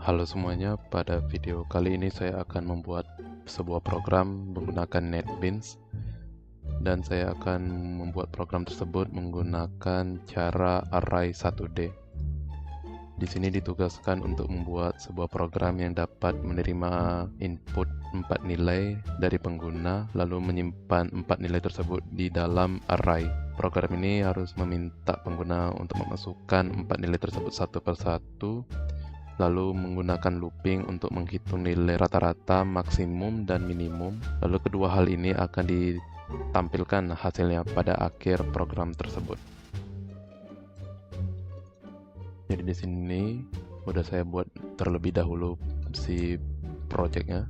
Halo semuanya, pada video kali ini saya akan membuat sebuah program menggunakan NetBeans dan saya akan membuat program tersebut menggunakan cara array 1D. Di sini ditugaskan untuk membuat sebuah program yang dapat menerima input 4 nilai dari pengguna lalu menyimpan 4 nilai tersebut di dalam array. Program ini harus meminta pengguna untuk memasukkan 4 nilai tersebut satu persatu, lalu menggunakan looping untuk menghitung nilai rata-rata, maksimum, dan minimum. Lalu kedua hal ini akan ditampilkan hasilnya pada akhir program tersebut. Jadi di sini udah saya buat terlebih dahulu si projectnya.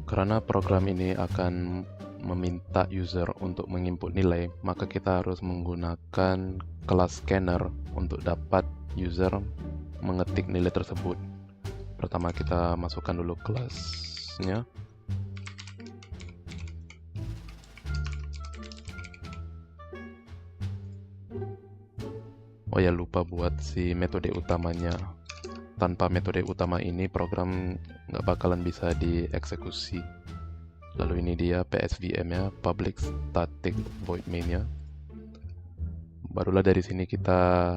Karena program ini akan meminta user untuk menginput nilai, maka kita harus menggunakan kelas scanner untuk dapat user mengetik nilai tersebut. Pertama kita masukkan dulu kelasnya. Oh ya, lupa buat si metode utamanya. Tanpa metode utama ini program nggak bakalan bisa dieksekusi. Lalu ini dia PSVM nya, public static void main nya. Barulah dari sini kita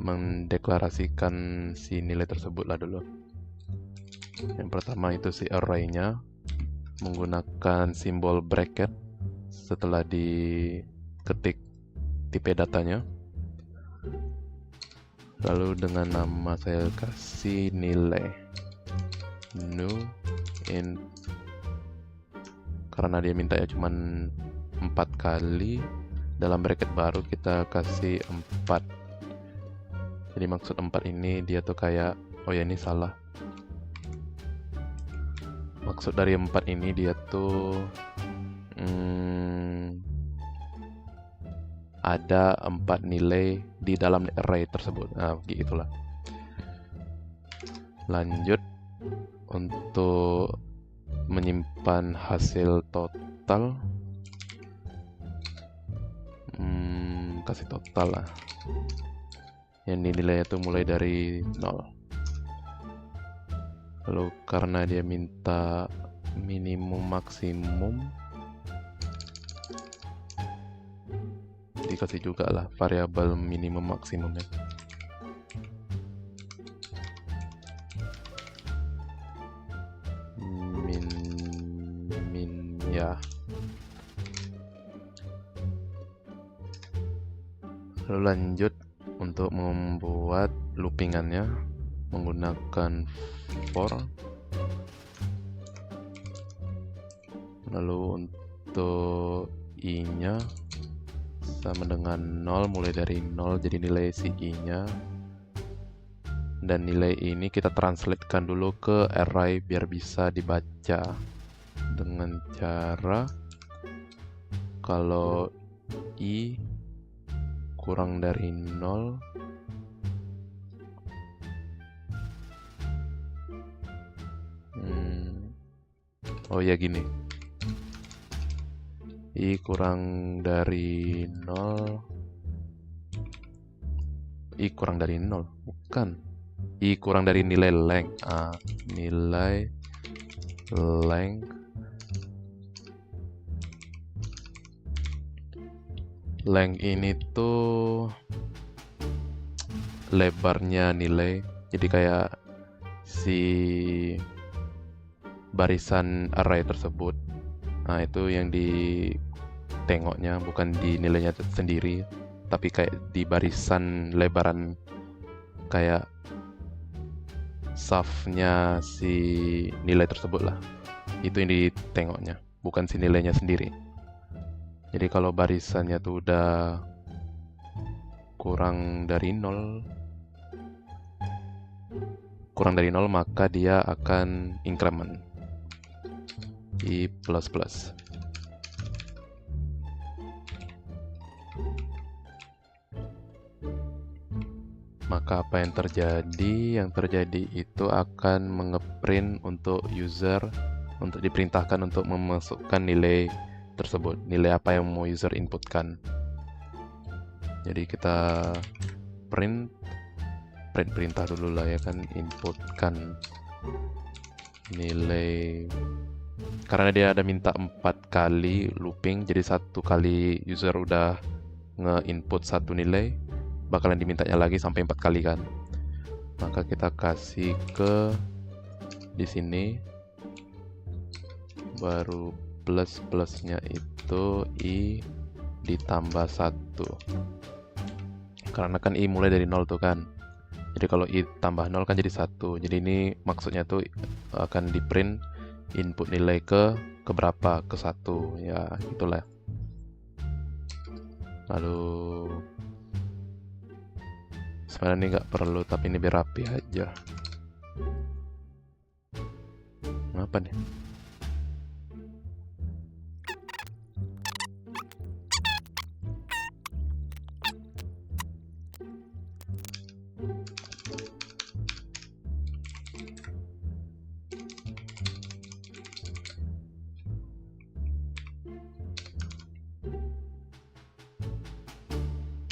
mendeklarasikan si nilai tersebut lah dulu. Yang pertama itu si array-nya menggunakan simbol bracket setelah diketik tipe datanya. Lalu dengan nama saya kasih nilai new int, karena dia minta ya cuman 4 kali. Dalam bracket baru kita kasih 4. Jadi maksud 4 ini dia tuh kayak, oh ya ini salah. Maksud dari 4 ini dia tuh ada 4 nilai di dalam array tersebut. Nah, gitulah. Lanjut untuk menyimpan hasil total. Kasih total lah. Yang nilainya itu mulai dari 0. Lalu karena dia minta minimum maksimum, dikasih juga lah variabel minimum maksimumnya. Min ya. Lalu lanjut untuk membuat loopingannya menggunakan for. Lalu untuk i-nya sama dengan 0, mulai dari 0 jadi nilai si i-nya. Dan nilai ini kita translatekan dulu ke array biar bisa dibaca dengan cara kalau i kurang dari 0 oh ya gini, i kurang dari 0, i kurang dari 0 bukan, i kurang dari nilai length, nilai length ini tuh lebarnya nilai, jadi kayak si barisan array tersebut. Nah, itu yang ditengoknya bukan di nilainya sendiri, tapi kayak di barisan lebaran, kayak safnya si nilai tersebut lah. Itu yang ditengoknya, bukan si nilainya sendiri. Jadi kalau barisannya tuh udah kurang dari 0, maka dia akan increment i++. Maka apa yang terjadi? Yang terjadi itu akan mengeprint untuk user, untuk diperintahkan untuk memasukkan nilai tersebut, nilai apa yang mau user inputkan. Jadi kita print print perintah dulu lah ya kan, inputkan nilai, karena dia ada minta 4 kali looping, jadi 1 kali user udah nge-input 1 nilai, bakalan dimintanya lagi sampai 4 kali kan. Maka kita kasih ke di sini, baru plus-plusnya itu i ditambah 1, karena kan i mulai dari 0 tuh kan. Jadi kalau i tambah 0 kan jadi 1. Jadi ini maksudnya tuh akan di print input nilai ke berapa? Ke 1 ya, gitulah. Lalu sebenarnya ini nggak perlu, tapi ini biar rapi aja. Apa nih?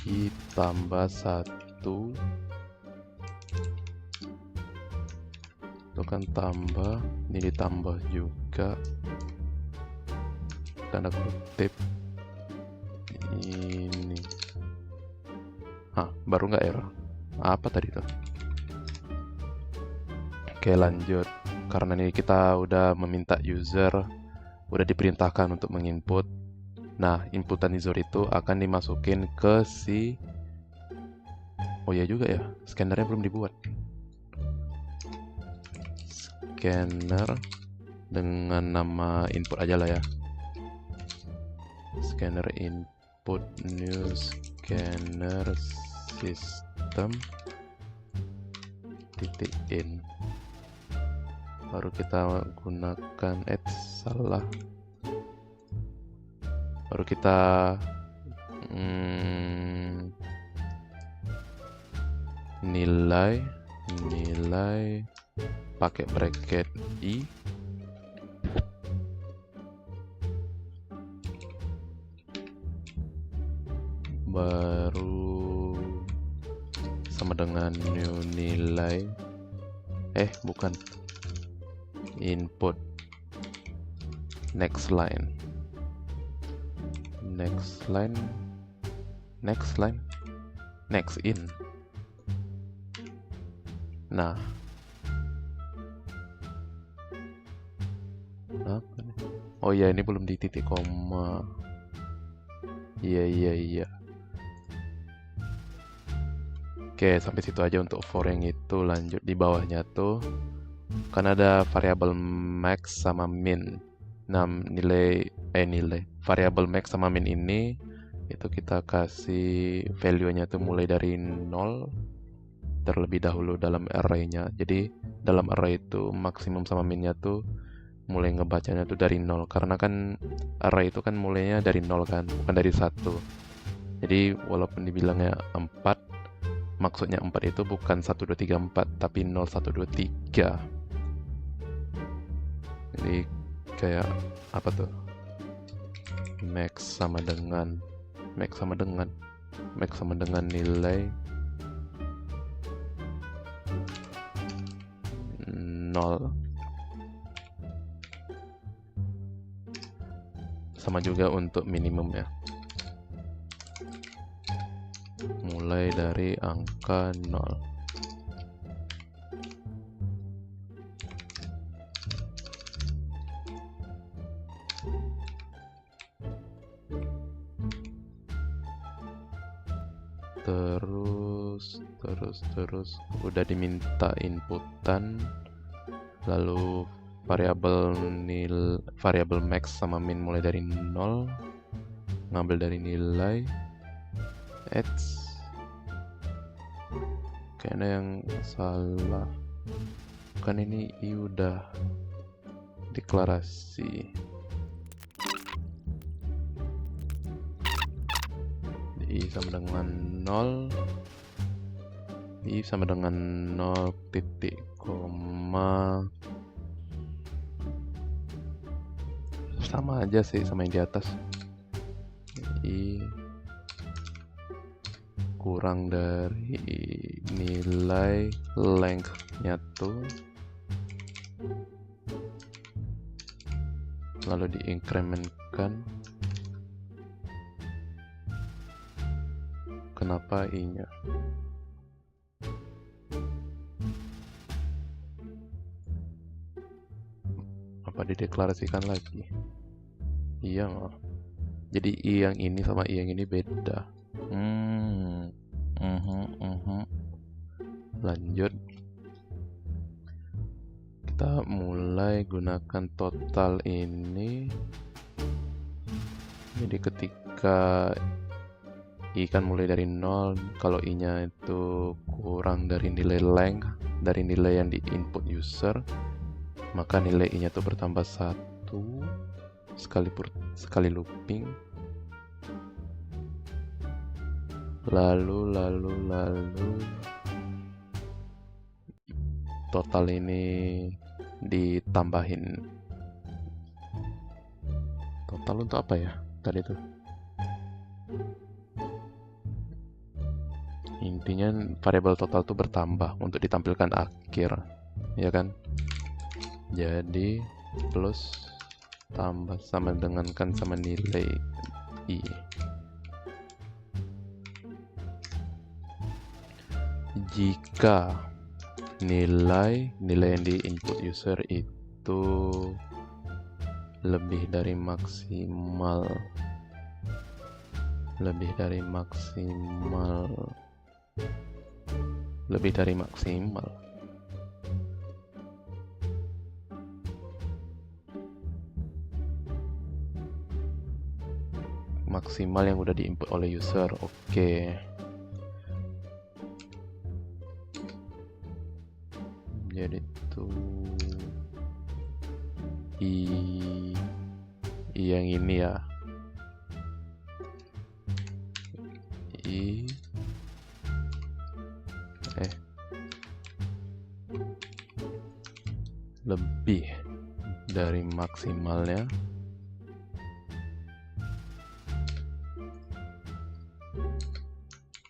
I tambah 1 itu kan tambah, ini ditambah juga tanda kutip ini. Baru nggak error? Apa tadi tuh? Oke, lanjut. Karena ini kita udah meminta user, udah diperintahkan untuk menginput. Nah, inputan user itu akan dimasukin ke si, oh ya juga ya, scannernya belum dibuat. Scanner dengan nama input aja lah ya. Scanner input new scanner system titik in. Baru kita gunakan salah. Baru kita nilai pakai bracket i, baru sama dengan new nilai, bukan, input next line next in. Nah, apa nih? Oh ya, ini belum di titik koma. Iya. Oke, sampai situ aja untuk for yang itu. Lanjut di bawahnya tuh kan ada variabel max sama min. Nah, nilai variabel max sama min ini itu kita kasih value-nya tuh mulai dari 0 terlebih dahulu dalam array-nya. Jadi dalam array itu maksimum sama minnya tuh mulai ngebacanya tuh dari 0, karena kan array itu kan mulainya dari 0 kan, bukan dari 1. Jadi walaupun dibilangnya 4, maksudnya 4 itu bukan 1, 2, 3, 4, tapi 0, 1, 2, 3. Jadi kayak apa tuh? Max sama dengan nilai 0. Sama juga untuk minimum ya. Mulai dari angka 0. Terus udah diminta inputan, lalu variabel max sama min mulai dari 0, ngambil dari nilai kayaknya yang salah, kan ini i udah deklarasi. I sama dengan 0, i sama dengan 0 titik koma, sama aja sih sama yang di atas. I kurang dari nilai length-nya tuh, lalu diinkrementkan. Kenapa i-nya? Apa dideklarasikan lagi? Iya nggak? Jadi i yang ini sama i yang ini beda. Lanjut. Kita mulai gunakan total ini. Jadi ketika i kan mulai dari 0, kalau i-nya itu kurang dari nilai length, dari nilai yang di input user, maka nilai i-nya itu bertambah 1 sekali looping. Lalu total ini ditambahin. Total untuk apa ya tadi tuh? Intinya variabel total tuh bertambah untuk ditampilkan akhir, ya kan? Jadi plus tambah sama dengan kan sama nilai i. Jika nilai yang di input user itu lebih dari maksimal, maksimal yang udah diinput oleh user. Oke. Jadi itu i yang ini ya, lebih dari maksimalnya,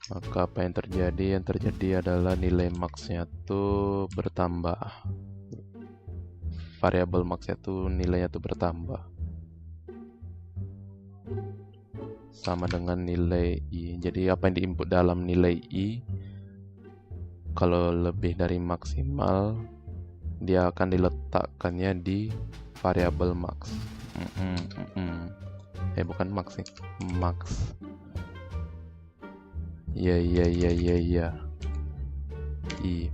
maka apa yang terjadi? Yang terjadi adalah nilai max-nya tuh bertambah. Variabel max-nya tuh nilainya tuh bertambah. Sama dengan nilai i. Jadi apa yang diinput dalam nilai i, kalau lebih dari maksimal, dia akan diletakkannya di variabel max. Bukan max sih, max. Iya. I.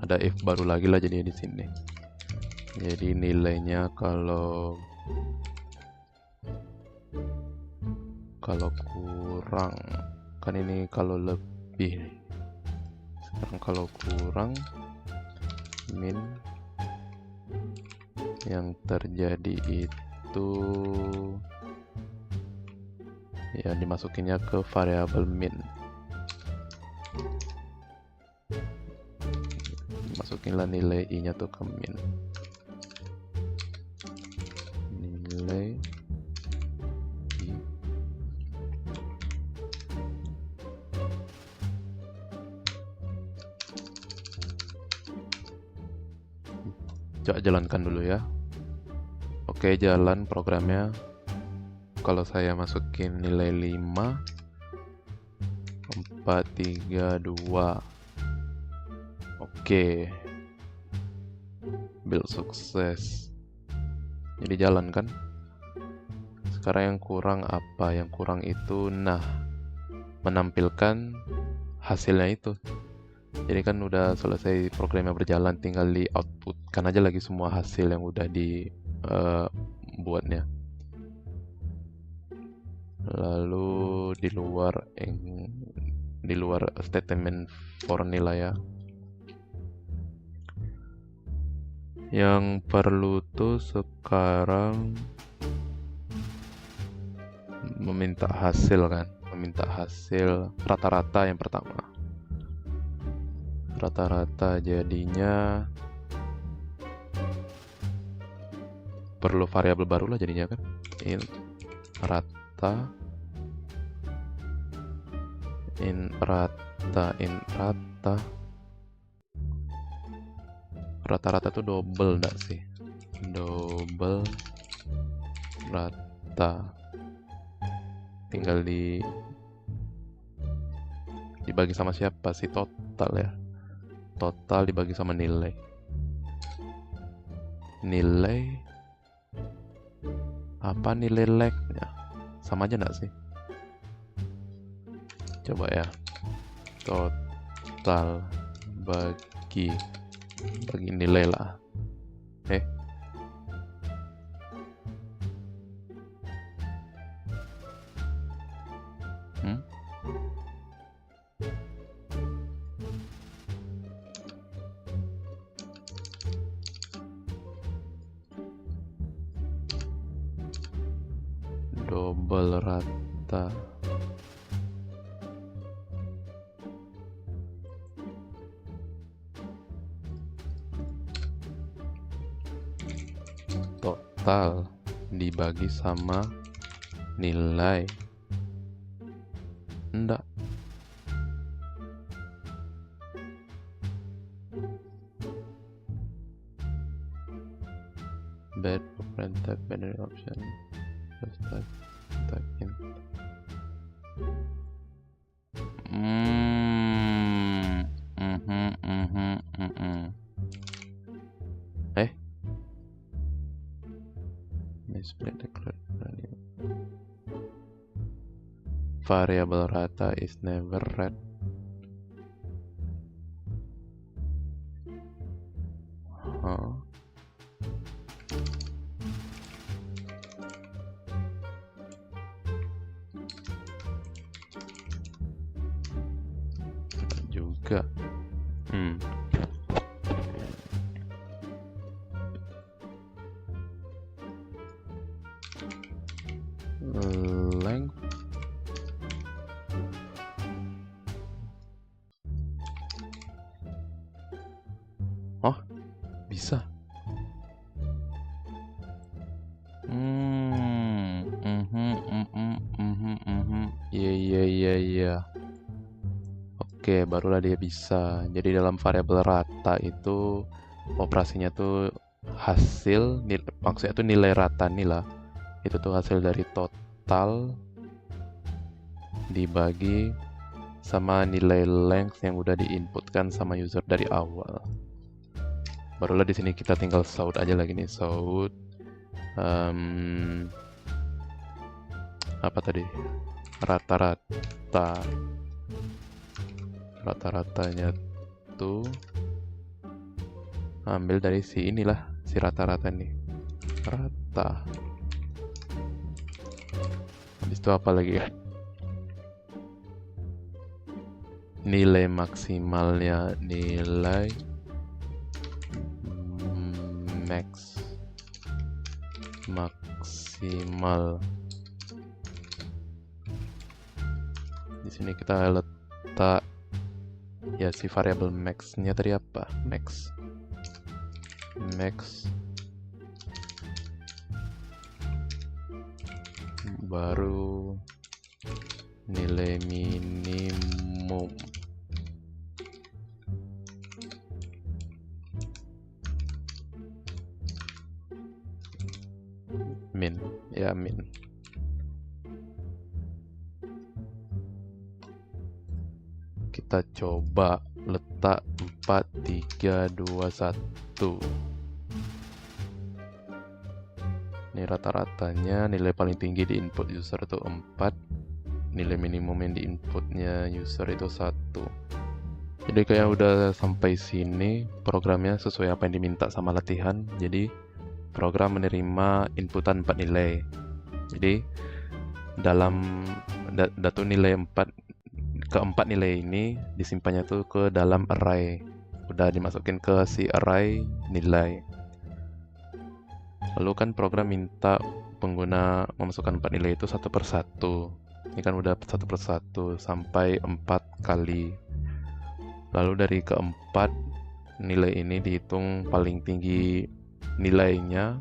Ada if baru lagi lah jadi di sini. Jadi nilainya kalau kurang, kan ini kalau lebih. Sekarang kalau kurang, min yang terjadi itu ya dimasukinnya ke variabel min. Masukinlah nilai i-nya tuh ke min. Nilai i. Coba jalankan dulu ya. Oke, jalan programnya. Kalau saya masukin nilai 5, 4, 3, 2. Oke, build sukses. Jadi jalan kan. Sekarang yang kurang apa? Yang kurang itu menampilkan hasilnya itu. Jadi kan udah selesai programnya berjalan, tinggal di output kan aja lagi semua hasil yang udah dibuatnya. Lalu di luar statement for nilai ya. Yang perlu tuh sekarang meminta hasil kan, meminta hasil rata-rata yang pertama. Rata-rata jadinya perlu variabel baru lah jadinya kan. Int rata, int rata, int rata. Rata-rata tuh double enggak sih? Double rata. Tinggal dibagi sama siapa sih? Total ya. Total dibagi sama nilai. Nilai apa nilai lengthnya? Sama aja enggak sih? Coba ya. Total bagi nilai lah. Double rata. Total dibagi sama nilai. Enggak. Bad different type binary option. First type in. Missplit declared value. Variable rata is never read. Juga. Length bisa. Iya. Oke, barulah dia bisa. Jadi dalam variabel rata itu operasinya tuh hasil, maksudnya tuh nilai rata nih lah. Itu tuh hasil dari total dibagi sama nilai length yang udah diinputkan sama user dari awal. Barulah di sini kita tinggal sort aja lagi nih, sort apa tadi? Rata-rata. Rata-ratanya tuh ambil dari si inilah, si rata-rata nih. Rata. Habis itu apa lagi ya? Nilai maksimalnya, nilai maksimal. Di sini kita letak ya si variabel max-nya tadi apa? Max baru nilai minimum. Min. Kita coba letak 4, 3, 2, 1. Ini rata-ratanya, nilai paling tinggi di input user itu 4. Nilai minimum yang di inputnya user itu 1. Jadi kayak udah sampai sini, programnya sesuai apa yang diminta sama latihan. Jadi program menerima inputan 4 nilai. Jadi dalam datu nilai 4, keempat nilai ini disimpannya tuh ke dalam array. Udah dimasukin ke si array nilai. Lalu kan program minta pengguna memasukkan 4 nilai itu satu per satu. Ini kan udah satu per satu sampai 4 kali. Lalu dari keempat nilai ini dihitung paling tinggi nilainya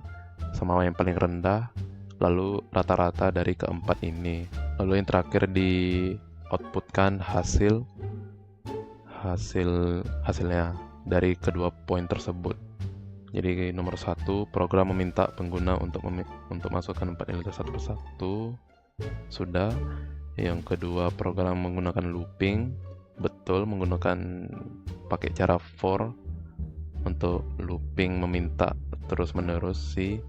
sama yang paling rendah, lalu rata-rata dari keempat ini. Lalu yang terakhir di outputkan hasilnya dari kedua poin tersebut. Jadi nomor 1, program meminta pengguna untuk masukkan 4 nilai satu persatu. Sudah. Yang kedua, program menggunakan looping. Betul, menggunakan pakai cara for untuk looping meminta terus-menerus si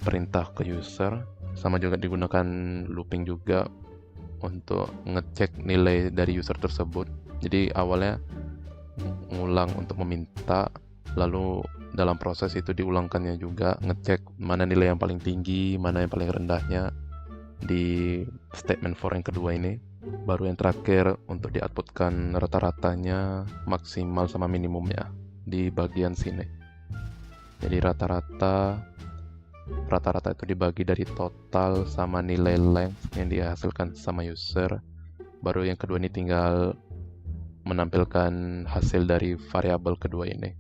perintah ke user. Sama juga digunakan looping juga untuk ngecek nilai dari user tersebut. Jadi awalnya ngulang untuk meminta, lalu dalam proses itu diulangkannya juga, ngecek mana nilai yang paling tinggi, mana yang paling rendahnya di statement for yang kedua ini. Baru yang terakhir untuk di-outputkan rata-ratanya, maksimal sama minimumnya di bagian sini. Jadi rata-rata itu dibagi dari total sama nilai length yang dihasilkan sama user. Baru yang kedua ini tinggal menampilkan hasil dari variabel kedua ini.